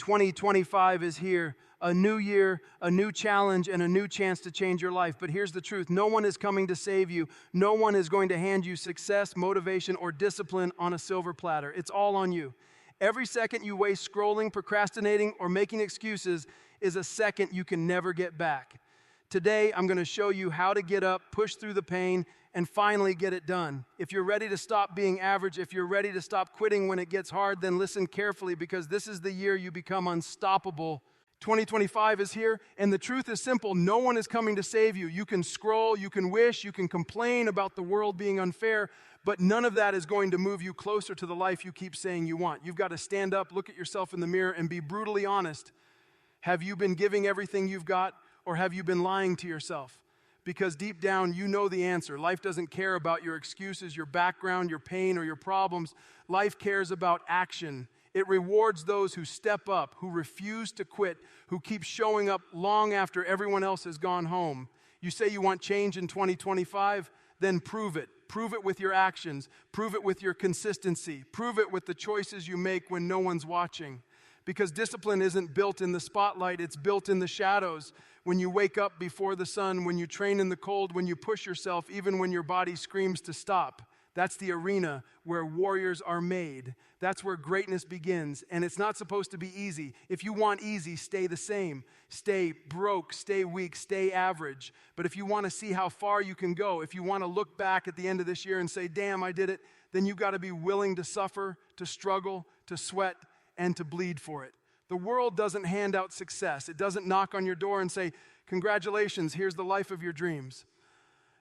2025 is here. A new year, a new challenge, and a new chance to change your life. But here's the truth. No one is coming to save you. No one is going to hand you success, motivation, or discipline on a silver platter. It's all on you. Every second you waste scrolling, procrastinating, or making excuses is a second you can never get back. Today, I'm going to show you how to get up, push through the pain, and finally get it done. If you're ready to stop being average, if you're ready to stop quitting when it gets hard, then listen carefully, because this is the year you become unstoppable. 2025 is here, and the truth is simple. No one is coming to save you. You can scroll, you can wish, you can complain about the world being unfair, but none of that is going to move you closer to the life you keep saying you want. You've got to stand up, look at yourself in the mirror, and be brutally honest. Have you been giving everything you've got, or have you been lying to yourself? Because deep down, you know the answer. Life doesn't care about your excuses, your background, your pain, or your problems. Life cares about action. It rewards those who step up, who refuse to quit, who keep showing up long after everyone else has gone home. You say you want change in 2025? Then prove it. Prove it with your actions. Prove it with your consistency. Prove it with the choices you make when no one's watching. Because discipline isn't built in the spotlight, it's built in the shadows. When you wake up before the sun, when you train in the cold, when you push yourself, even when your body screams to stop. That's the arena where warriors are made. That's where greatness begins. And it's not supposed to be easy. If you want easy, stay the same. Stay broke, stay weak, stay average. But if you want to see how far you can go, if you want to look back at the end of this year and say, damn, I did it, then you've got to be willing to suffer, to struggle, to sweat, and to bleed for it. The world doesn't hand out success. It doesn't knock on your door and say, congratulations, here's the life of your dreams.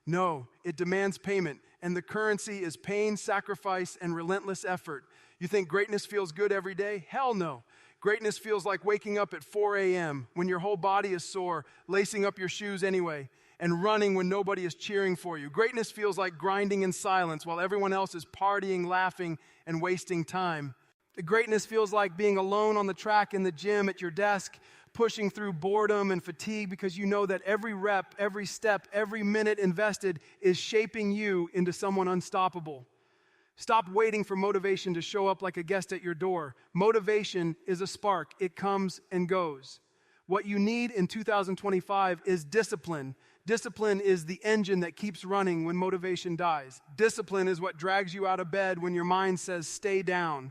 No, it demands payment, and the currency is pain, sacrifice, and relentless effort. You think greatness feels good every day? Hell no. Greatness feels like waking up at 4 a.m. when your whole body is sore, lacing up your shoes anyway, and running when nobody is cheering for you. Greatness feels like grinding in silence while everyone else is partying, laughing, and wasting time. The greatness feels like being alone on the track, in the gym, at your desk, pushing through boredom and fatigue because you know that every rep, every step, every minute invested is shaping you into someone unstoppable. Stop waiting for motivation to show up like a guest at your door. Motivation is a spark. It comes and goes. What you need in 2025 is discipline. Discipline is the engine that keeps running when motivation dies. Discipline is what drags you out of bed when your mind says, stay down.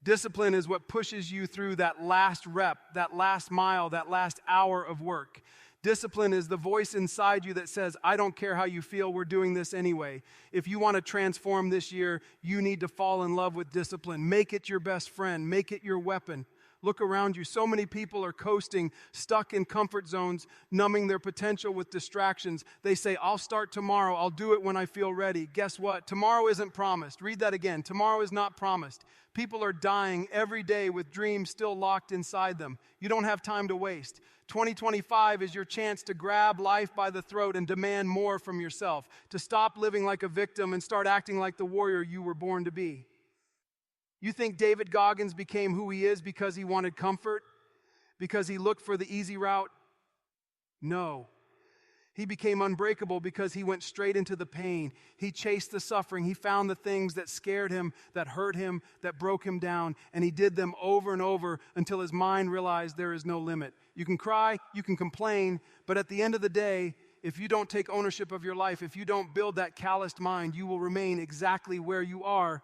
Discipline is what pushes you through that last rep, that last mile, that last hour of work. Discipline is the voice inside you that says, I don't care how you feel, we're doing this anyway. If you want to transform this year, you need to fall in love with discipline. Make it your best friend. Make it your weapon. Look around you. So many people are coasting, stuck in comfort zones, numbing their potential with distractions. They say, I'll start tomorrow. I'll do it when I feel ready. Guess what? Tomorrow isn't promised. Read that again. Tomorrow is not promised. People are dying every day with dreams still locked inside them. You don't have time to waste. 2025 is your chance to grab life by the throat and demand more from yourself, to stop living like a victim and start acting like the warrior you were born to be. You think David Goggins became who he is because he wanted comfort? Because he looked for the easy route? No. He became unbreakable because he went straight into the pain. He chased the suffering. He found the things that scared him, that hurt him, that broke him down, and he did them over and over until his mind realized there is no limit. You can cry, you can complain, but at the end of the day, if you don't take ownership of your life, if you don't build that calloused mind, you will remain exactly where you are.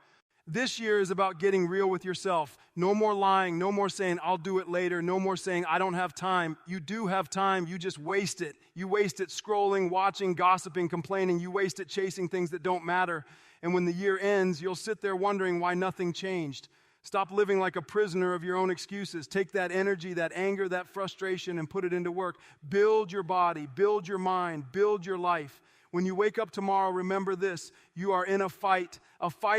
This year is about getting real with yourself. No more lying, no more saying, I'll do it later, no more saying, I don't have time. You do have time, you just waste it. You waste it scrolling, watching, gossiping, complaining. You waste it chasing things that don't matter. And when the year ends, you'll sit there wondering why nothing changed. Stop living like a prisoner of your own excuses. Take that energy, that anger, that frustration, and put it into work. Build your body, build your mind, build your life. When you wake up tomorrow, remember this: you are in a fight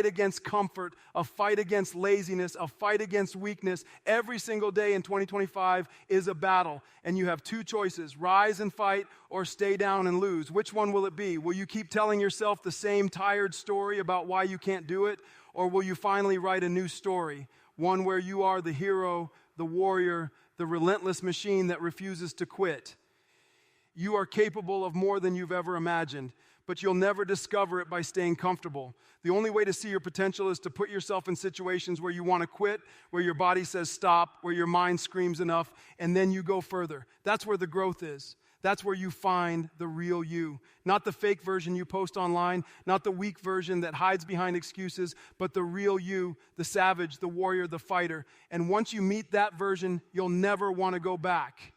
against comfort, a fight against laziness, a fight against weakness. Every single day in 2025 is a battle, and you have two choices: rise and fight or stay down and lose. Which one will it be? Will you keep telling yourself the same tired story about why you can't do it, or will you finally write a new story, one where you are the hero, the warrior, the relentless machine that refuses to quit? You are capable of more than you've ever imagined. but you'll never discover it by staying comfortable. The only way to see your potential is to put yourself in situations where you want to quit, where your body says stop, where your mind screams enough, and then you go further. That's where the growth is. That's where you find the real you. Not the fake version you post online, not the weak version that hides behind excuses, but the real you, the savage, the warrior, the fighter. And once you meet that version, you'll never want to go back.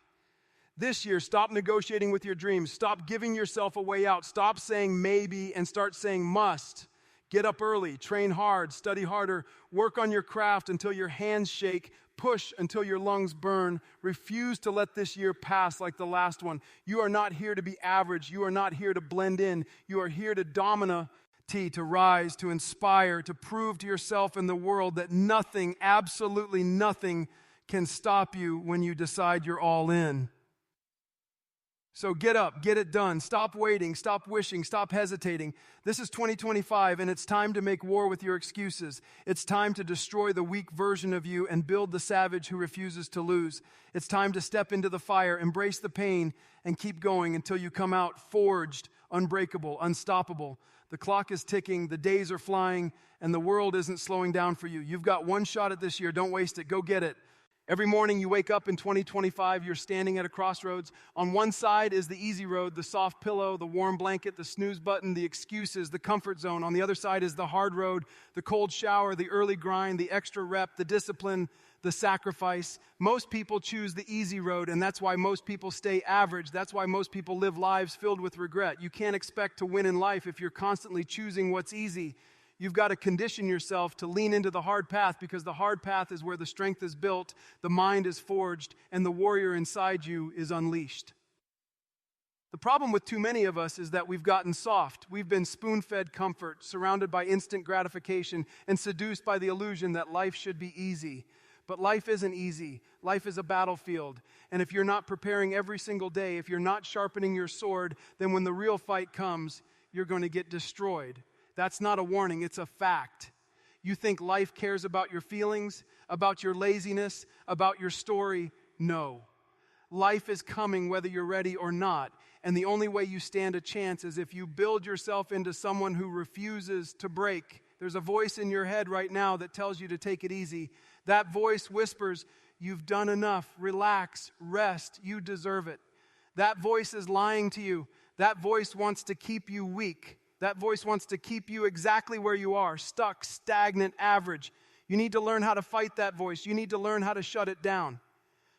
This year, stop negotiating with your dreams. Stop giving yourself a way out. Stop saying maybe and start saying must. Get up early, train hard, study harder, work on your craft until your hands shake, push until your lungs burn. Refuse to let this year pass like the last one. You are not here to be average. You are not here to blend in. You are here to dominate, to rise, to inspire, to prove to yourself and the world that nothing, absolutely nothing, can stop you when you decide you're all in. So get up, get it done. Stop waiting, stop wishing, stop hesitating. This is 2025, and it's time to make war with your excuses. It's time to destroy the weak version of you and build the savage who refuses to lose. It's time to step into the fire, embrace the pain, and keep going until you come out forged, unbreakable, unstoppable. The clock is ticking, the days are flying, and the world isn't slowing down for you. You've got one shot at this year. Don't waste it. Go get it. Every morning you wake up in 2025, you're standing at a crossroads. On one side is the easy road, the soft pillow, the warm blanket, the snooze button, the excuses, the comfort zone. On the other side is the hard road, the cold shower, the early grind, the extra rep, the discipline, the sacrifice. Most people choose the easy road, and that's why most people stay average. That's why most people live lives filled with regret. You can't expect to win in life if you're constantly choosing what's easy. You've got to condition yourself to lean into the hard path, because the hard path is where the strength is built, the mind is forged, and the warrior inside you is unleashed. The problem with too many of us is that we've gotten soft. We've been spoon-fed comfort, surrounded by instant gratification, and seduced by the illusion that life should be easy. But life isn't easy. Life is a battlefield. And if you're not preparing every single day, if you're not sharpening your sword, then when the real fight comes, you're going to get destroyed. That's not a warning, it's a fact. You think life cares about your feelings, about your laziness, about your story? No. Life is coming whether you're ready or not. And the only way you stand a chance is if you build yourself into someone who refuses to break. There's a voice in your head right now that tells you to take it easy. That voice whispers, "You've done enough. Relax, rest. You deserve it." That voice is lying to you. That voice wants to keep you weak. That voice wants to keep you exactly where you are, stuck, stagnant, average. You need to learn how to fight that voice. You need to learn how to shut it down.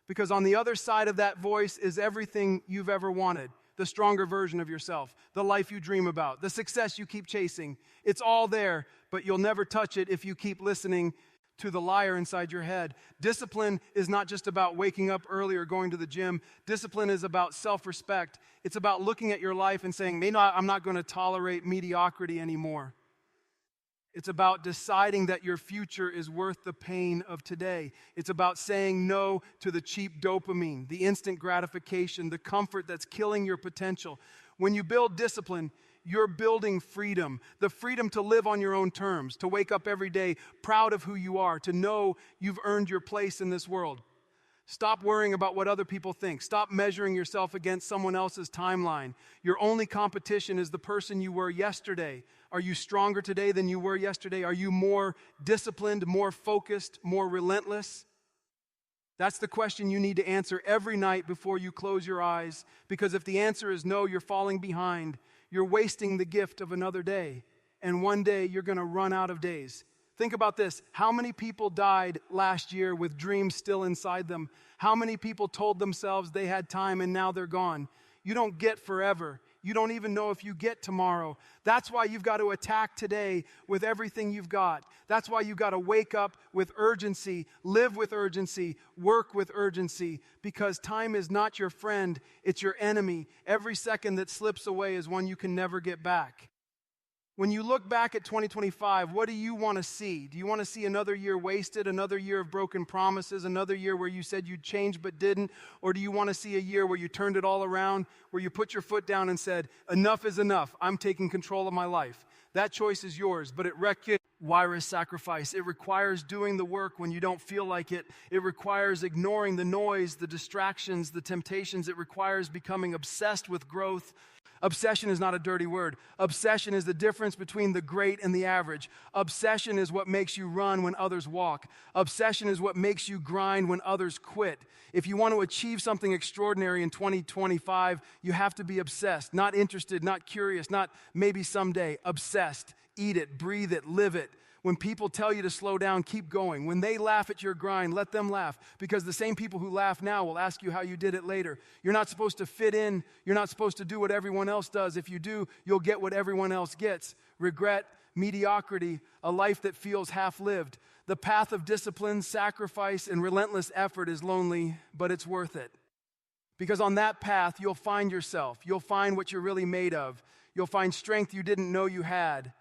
Because on the other side of that voice is everything you've ever wanted. The stronger version of yourself, the life you dream about, the success you keep chasing. It's all there, but you'll never touch it if you keep listening to the liar inside your head. Discipline is not just about waking up early or going to the gym. Discipline is about self-respect. It's about looking at your life and saying, I'm not going to tolerate mediocrity anymore. It's about deciding that your future is worth the pain of today. It's about saying no to the cheap dopamine, the instant gratification, the comfort that's killing your potential. When you build discipline, you're building freedom, the freedom to live on your own terms, to wake up every day proud of who you are, to know you've earned your place in this world. Stop worrying about what other people think. Stop measuring yourself against someone else's timeline. Your only competition is the person you were yesterday. Are you stronger today than you were yesterday? Are you more disciplined, more focused, more relentless? That's the question you need to answer every night before you close your eyes, because if the answer is no, you're falling behind. You're wasting the gift of another day, and one day you're going to run out of days. Think about this. How many people died last year with dreams still inside them? How many people told themselves they had time and now they're gone? You don't get forever. You don't even know if you get tomorrow. That's why you've got to attack today with everything you've got. That's why you've got to wake up with urgency, live with urgency, work with urgency, because time is not your friend, it's your enemy. Every second that slips away is one you can never get back. When you look back at 2025, what do you want to see? Do you want to see another year wasted, another year of broken promises, another year where you said you'd change but didn't? Or do you want to see a year where you turned it all around, where you put your foot down and said, enough is enough, I'm taking control of my life? That choice is yours, but it requires sacrifice. It requires doing the work when you don't feel like it. It requires ignoring the noise, the distractions, the temptations. It requires becoming obsessed with growth Obsession is not a dirty word. Obsession is the difference between the great and the average. Obsession is what makes you run when others walk. Obsession is what makes you grind when others quit. If you want to achieve something extraordinary in 2025, you have to be obsessed, not interested, not curious, not maybe someday. Obsessed. Eat it, breathe it, live it. When people tell you to slow down, keep going. When they laugh at your grind, let them laugh, because the same people who laugh now will ask you how you did it later. You're not supposed to fit in. You're not supposed to do what everyone else does. If you do, you'll get what everyone else gets. Regret, mediocrity, a life that feels half-lived. The path of discipline, sacrifice, and relentless effort is lonely, but it's worth it. Because on that path, you'll find yourself. You'll find what you're really made of. You'll find strength you didn't know you had.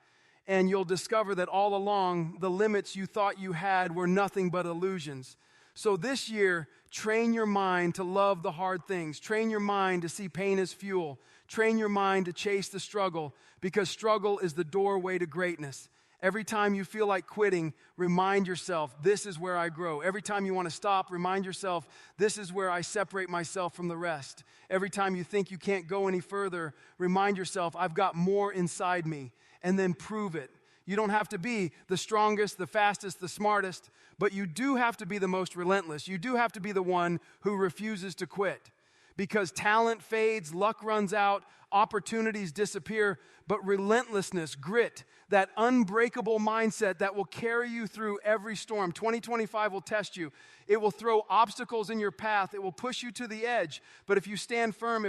And you'll discover that all along, the limits you thought you had were nothing but illusions. So this year, train your mind to love the hard things. Train your mind to see pain as fuel. Train your mind to chase the struggle, because struggle is the doorway to greatness. Every time you feel like quitting, remind yourself, this is where I grow. Every time you want to stop, remind yourself, this is where I separate myself from the rest. Every time you think you can't go any further, remind yourself, I've got more inside me. And then prove it. You don't have to be the strongest, the fastest, the smartest, but you do have to be the most relentless. You do have to be the one who refuses to quit. Because talent fades, luck runs out, opportunities disappear, but relentlessness, grit, that unbreakable mindset that will carry you through every storm. 2025 will test you. It will throw obstacles in your path. It will push you to the edge. But if you stand firm,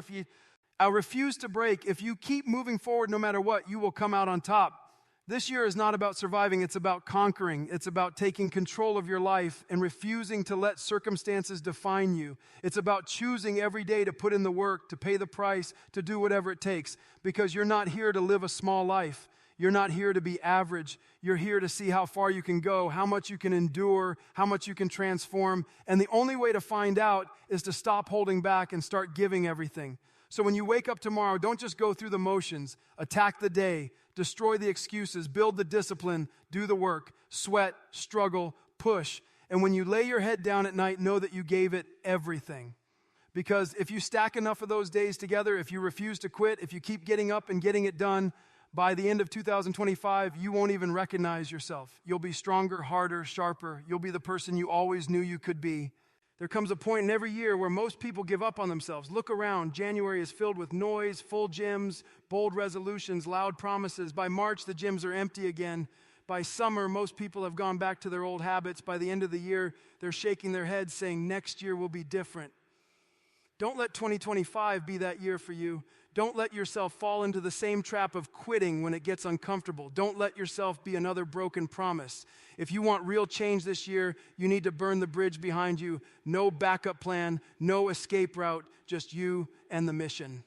I refuse to break. If you keep moving forward no matter what, you will come out on top. This year is not about surviving. It's about conquering. It's about taking control of your life and refusing to let circumstances define you. It's about choosing every day to put in the work, to pay the price, to do whatever it takes, because you're not here to live a small life. You're not here to be average. You're here to see how far you can go, how much you can endure, how much you can transform. And the only way to find out is to stop holding back and start giving everything. So when you wake up tomorrow, don't just go through the motions. Attack the day, destroy the excuses, build the discipline, do the work, sweat, struggle, push. And when you lay your head down at night, know that you gave it everything. Because if you stack enough of those days together, if you refuse to quit, if you keep getting up and getting it done, by the end of 2025, you won't even recognize yourself. You'll be stronger, harder, sharper. You'll be the person you always knew you could be. There comes a point in every year where most people give up on themselves. Look around. January is filled with noise, full gyms, bold resolutions, loud promises. By March, the gyms are empty again. By summer, most people have gone back to their old habits. By the end of the year, they're shaking their heads saying, next year will be different. Don't let 2025 be that year for you. Don't let yourself fall into the same trap of quitting when it gets uncomfortable. Don't let yourself be another broken promise. If you want real change this year, you need to burn the bridge behind you. No backup plan, no escape route, just you and the mission.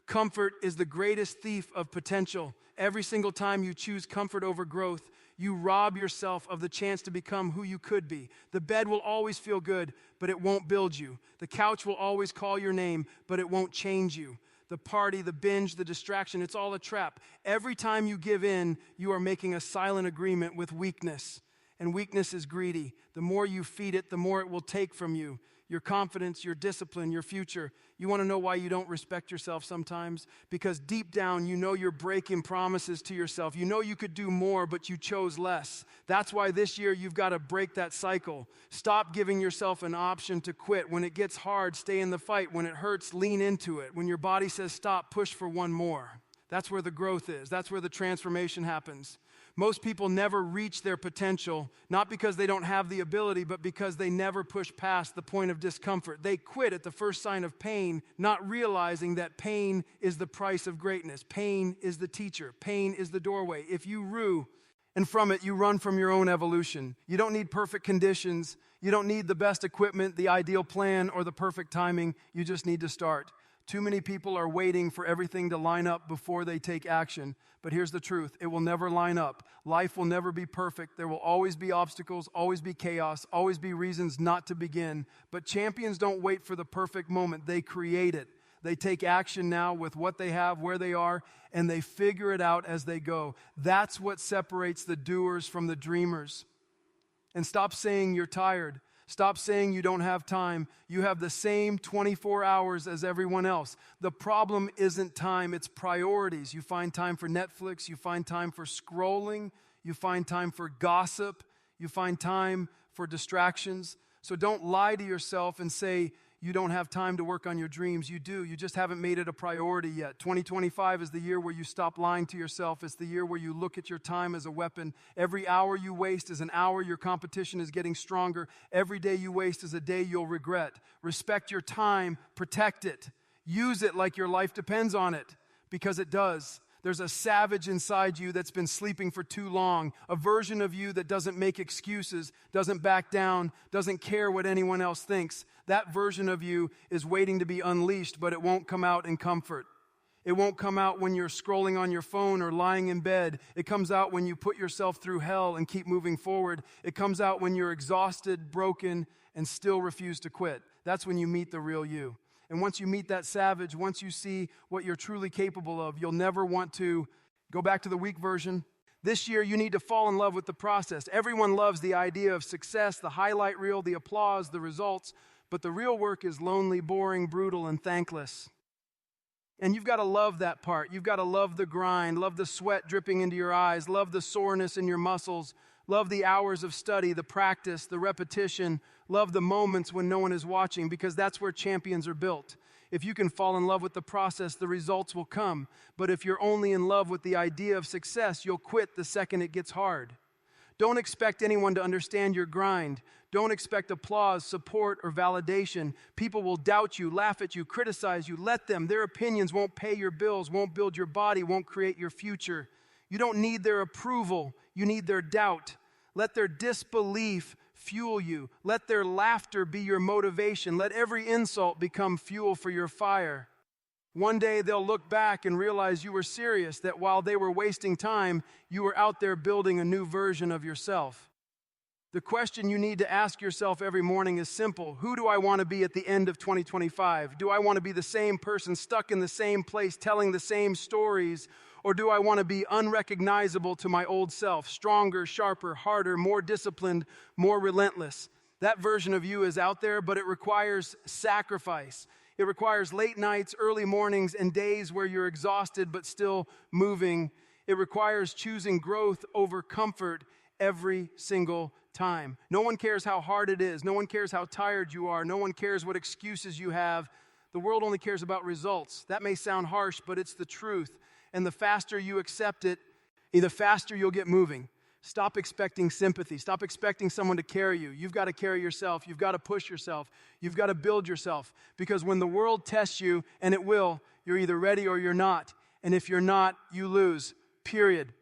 Comfort is the greatest thief of potential. Every single time you choose comfort over growth, you rob yourself of the chance to become who you could be. The bed will always feel good, but it won't build you. The couch will always call your name, but it won't change you. The party, the binge, the distraction, it's all a trap. Every time you give in, you are making a silent agreement with weakness. And weakness is greedy. The more you feed it, the more it will take from you. Your confidence, your discipline, your future. You want to know why you don't respect yourself sometimes? Because deep down, you know you're breaking promises to yourself. You know you could do more, but you chose less. That's why this year you've got to break that cycle. Stop giving yourself an option to quit. When it gets hard, stay in the fight. When it hurts, lean into it. When your body says stop, push for one more. That's where the growth is. That's where the transformation happens. Most people never reach their potential, not because they don't have the ability, but because they never push past the point of discomfort. They quit at the first sign of pain, not realizing that pain is the price of greatness. Pain is the teacher. Pain is the doorway. If you rue, and from it, you run from your own evolution. You don't need perfect conditions. You don't need the best equipment, the ideal plan, or the perfect timing. You just need to start. Too many people are waiting for everything to line up before they take action. But here's the truth. It will never line up. Life will never be perfect. There will always be obstacles, always be chaos, always be reasons not to begin. But champions don't wait for the perfect moment. They create it. They take action now with what they have, where they are, and they figure it out as they go. That's what separates the doers from the dreamers. And stop saying you're tired. Stop saying you don't have time. You have the same 24 hours as everyone else. The problem isn't time, it's priorities. You find time for Netflix, you find time for scrolling, you find time for gossip, you find time for distractions. So don't lie to yourself and say you don't have time to work on your dreams. You do. You just haven't made it a priority yet. 2025 is the year where you stop lying to yourself. It's the year where you look at your time as a weapon. Every hour you waste is an hour your competition is getting stronger. Every day you waste is a day you'll regret. Respect your time. Protect it. Use it like your life depends on it, because it does. There's a savage inside you that's been sleeping for too long, a version of you that doesn't make excuses, doesn't back down, doesn't care what anyone else thinks. That version of you is waiting to be unleashed, but it won't come out in comfort. It won't come out when you're scrolling on your phone or lying in bed. It comes out when you put yourself through hell and keep moving forward. It comes out when you're exhausted, broken, and still refuse to quit. That's when you meet the real you. And once you meet that savage, once you see what you're truly capable of, you'll never want to go back to the weak version. This year, you need to fall in love with the process. Everyone loves the idea of success, the highlight reel, the applause, the results, but the real work is lonely, boring, brutal, and thankless. And you've got to love that part. You've got to love the grind, love the sweat dripping into your eyes, love the soreness in your muscles, love the hours of study, the practice, the repetition, love the moments when no one is watching, because that's where champions are built. If you can fall in love with the process, the results will come. But if you're only in love with the idea of success, you'll quit the second it gets hard. Don't expect anyone to understand your grind. Don't expect applause, support, or validation. People will doubt you, laugh at you, criticize you. Let them. Their opinions won't pay your bills, won't build your body, won't create your future. You don't need their approval. You need their doubt. Let their disbelief fuel you. Let their laughter be your motivation. Let every insult become fuel for your fire. One day they'll look back and realize you were serious, that while they were wasting time, you were out there building a new version of yourself. The question you need to ask yourself every morning is simple. Who do I want to be at the end of 2025? Do I want to be the same person stuck in the same place telling the same stories? Or do I want to be unrecognizable to my old self, stronger, sharper, harder, more disciplined, more relentless? That version of you is out there, but it requires sacrifice. It requires late nights, early mornings, and days where you're exhausted but still moving. It requires choosing growth over comfort every single time. No one cares how hard it is. No one cares how tired you are. No one cares what excuses you have. The world only cares about results. That may sound harsh, but it's the truth. And the faster you accept it, the faster you'll get moving. Stop expecting sympathy. Stop expecting someone to carry you. You've got to carry yourself. You've got to push yourself. You've got to build yourself. Because when the world tests you, and it will, you're either ready or you're not. And if you're not, you lose. Period.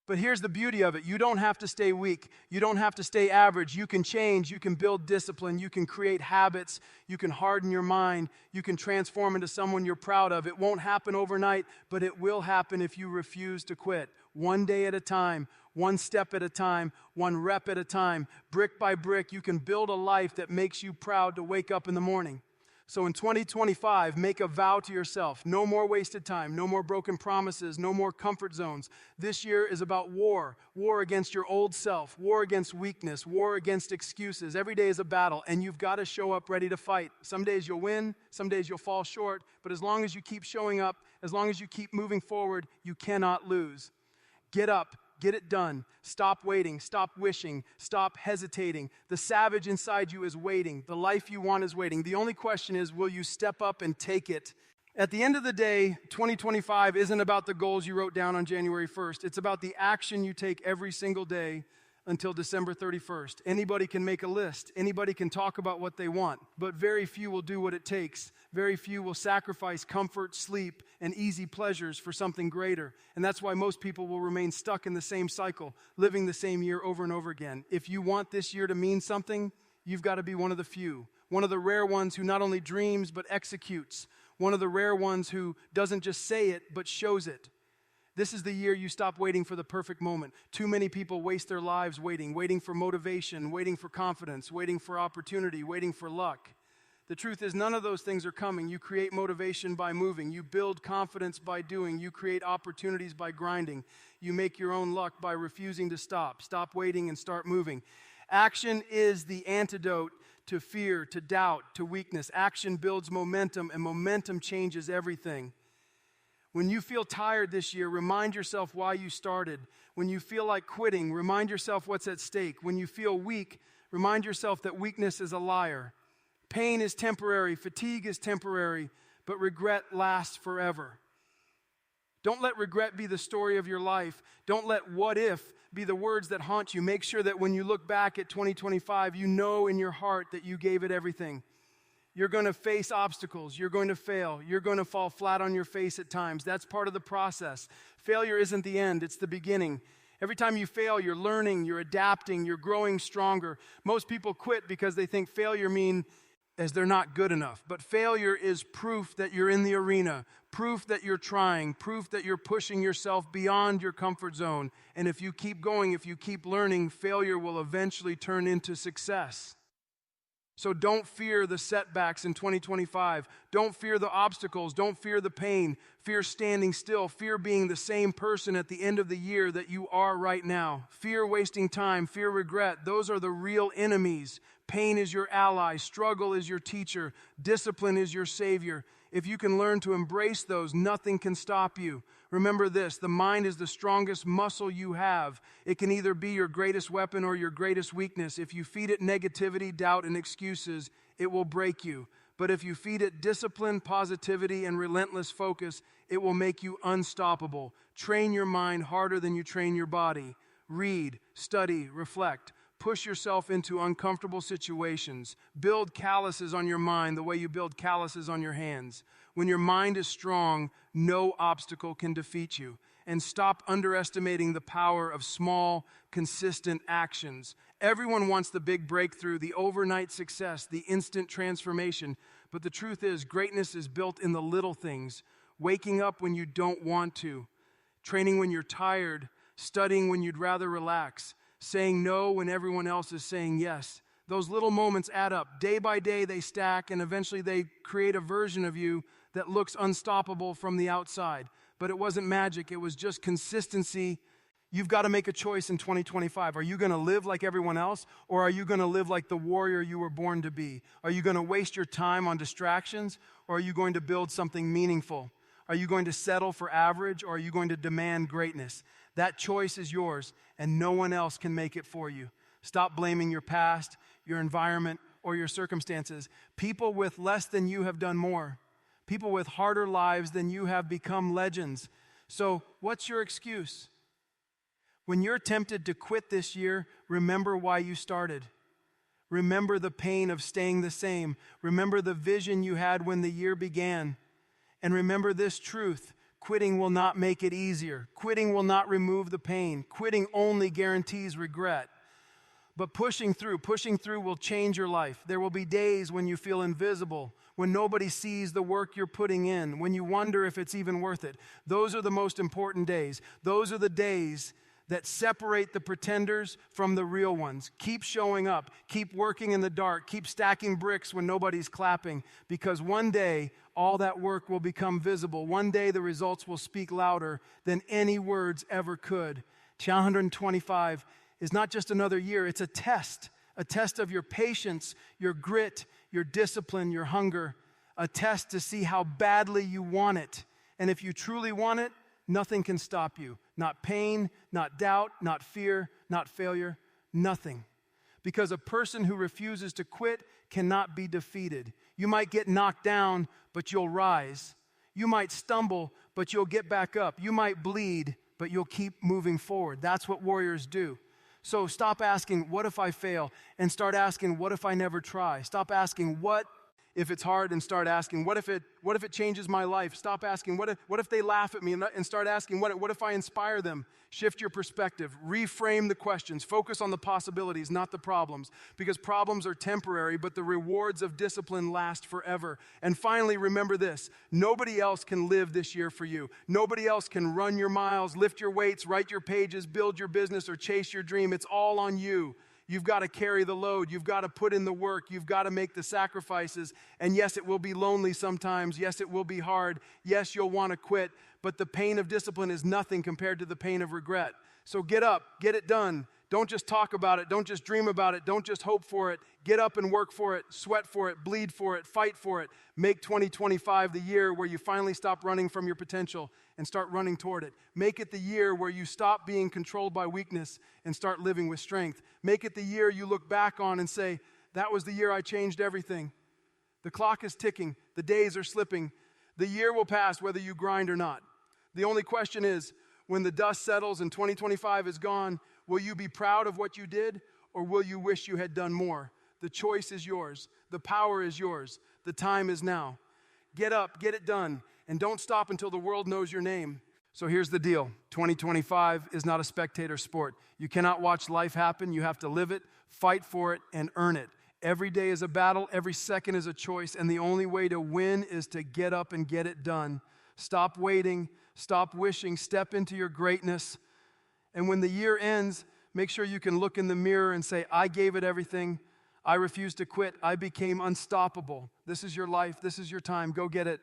But here's the beauty of it. You don't have to stay weak. You don't have to stay average. You can change. You can build discipline. You can create habits. You can harden your mind. You can transform into someone you're proud of. It won't happen overnight, but it will happen if you refuse to quit. One day at a time, one step at a time, one rep at a time, brick by brick, you can build a life that makes you proud to wake up in the morning. So in 2025, make a vow to yourself. No more wasted time, no more broken promises, no more comfort zones. This year is about war. War against your old self, war against weakness, war against excuses. Every day is a battle, and you've got to show up ready to fight. Some days you'll win, some days you'll fall short, but as long as you keep showing up, as long as you keep moving forward, you cannot lose. Get up. Get it done. Stop waiting. Stop wishing. Stop hesitating. The savage inside you is waiting. The life you want is waiting. The only question is, will you step up and take it? At the end of the day, 2025 isn't about the goals you wrote down on January 1st. It's about the action you take every single day until December 31st. Anybody can make a list. Anybody can talk about what they want, but very few will do what it takes. Very few will sacrifice comfort, sleep, and easy pleasures for something greater. And that's why most people will remain stuck in the same cycle, living the same year over and over again. If you want this year to mean something, you've got to be one of the few. One of the rare ones who not only dreams, but executes. One of the rare ones who doesn't just say it, but shows it. This is the year you stop waiting for the perfect moment. Too many people waste their lives waiting for motivation, waiting for confidence, waiting for opportunity, waiting for luck. The truth is, none of those things are coming. You create motivation by moving. You build confidence by doing. You create opportunities by grinding. You make your own luck by refusing to stop. Stop waiting and start moving. Action is the antidote to fear, to doubt, to weakness. Action builds momentum, and momentum changes everything. When you feel tired this year, remind yourself why you started. When you feel like quitting, remind yourself what's at stake. When you feel weak, remind yourself that weakness is a liar. Pain is temporary, fatigue is temporary, but regret lasts forever. Don't let regret be the story of your life. Don't let what if be the words that haunt you. Make sure that when you look back at 2025, you know in your heart that you gave it everything. You're going to face obstacles. You're going to fail. You're going to fall flat on your face at times. That's part of the process. Failure isn't the end. It's the beginning. Every time you fail, you're learning, you're adapting, you're growing stronger. Most people quit because they think failure means as they're not good enough. But failure is proof that you're in the arena, proof that you're trying, proof that you're pushing yourself beyond your comfort zone. And if you keep going, if you keep learning, failure will eventually turn into success. So don't fear the setbacks in 2025. Don't fear the obstacles. Don't fear the pain. Fear standing still. Fear being the same person at the end of the year that you are right now. Fear wasting time. Fear regret. Those are the real enemies. Pain is your ally. Struggle is your teacher. Discipline is your savior. If you can learn to embrace those, nothing can stop you. Remember this, the mind is the strongest muscle you have. It can either be your greatest weapon or your greatest weakness. If you feed it negativity, doubt, and excuses, it will break you. But if you feed it discipline, positivity, and relentless focus, it will make you unstoppable. Train your mind harder than you train your body. Read, study, reflect. Push yourself into uncomfortable situations. Build calluses on your mind the way you build calluses on your hands. When your mind is strong, no obstacle can defeat you. And stop underestimating the power of small, consistent actions. Everyone wants the big breakthrough, the overnight success, the instant transformation. But the truth is, greatness is built in the little things. Waking up when you don't want to. Training when you're tired. Studying when you'd rather relax. Saying no when everyone else is saying yes. Those little moments add up. Day by day they stack, and eventually they create a version of you that looks unstoppable from the outside. But it wasn't magic. It was just consistency. You've got to make a choice in 2025. Are you going to live like everyone else, or are you going to live like the warrior you were born to be? Are you going to waste your time on distractions, or are you going to build something meaningful? Are you going to settle for average, or are you going to demand greatness? That choice is yours, and no one else can make it for you. Stop blaming your past, your environment, or your circumstances. People with less than you have done more. People with harder lives than you have become legends. So what's your excuse? When you're tempted to quit this year, remember why you started. Remember the pain of staying the same. Remember the vision you had when the year began. And remember this truth. Quitting will not make it easier. Quitting will not remove the pain. Quitting only guarantees regret. But pushing through will change your life. There will be days when you feel invisible, when nobody sees the work you're putting in, when you wonder if it's even worth it. Those are the most important days. Those are the days that separate the pretenders from the real ones. Keep showing up. Keep working in the dark. Keep stacking bricks when nobody's clapping, because one day all that work will become visible. One day the results will speak louder than any words ever could. 125 is not just another year, it's a test of your patience, your grit, your discipline, your hunger, a test to see how badly you want it. And if you truly want it, nothing can stop you. Not pain, not doubt, not fear, not failure, nothing. Because a person who refuses to quit cannot be defeated. You might get knocked down, but you'll rise. You might stumble, but you'll get back up. You might bleed, but you'll keep moving forward. That's what warriors do. So stop asking, what if I fail? And start asking, what if I never try? Stop asking, what if it's hard? And start asking, what if it changes my life? Stop asking, what if they laugh at me? And start asking, what if I inspire them? Shift your perspective. Reframe the questions. Focus on the possibilities, not the problems. Because problems are temporary, but the rewards of discipline last forever. And finally, remember this. Nobody else can live this year for you. Nobody else can run your miles, lift your weights, write your pages, build your business, or chase your dream. It's all on you. You've got to carry the load. You've got to put in the work. You've got to make the sacrifices. And yes, it will be lonely sometimes. Yes, it will be hard. Yes, you'll want to quit. But the pain of discipline is nothing compared to the pain of regret. So get up, get it done. Don't just talk about it. Don't just dream about it. Don't just hope for it. Get up and work for it, sweat for it, bleed for it, fight for it. Make 2025 the year where you finally stop running from your potential and start running toward it. Make it the year where you stop being controlled by weakness and start living with strength. Make it the year you look back on and say, that was the year I changed everything. The clock is ticking. The days are slipping. The year will pass whether you grind or not. The only question is, when the dust settles and 2025 is gone, will you be proud of what you did, or will you wish you had done more? The choice is yours. The power is yours. The time is now. Get up, get it done, and don't stop until the world knows your name. So here's the deal. 2025 is not a spectator sport. You cannot watch life happen. You have to live it, fight for it, and earn it. Every day is a battle. Every second is a choice. And the only way to win is to get up and get it done. Stop waiting. Stop wishing. Step into your greatness. And when the year ends, make sure you can look in the mirror and say, I gave it everything. I refused to quit. I became unstoppable. This is your life. This is your time. Go get it.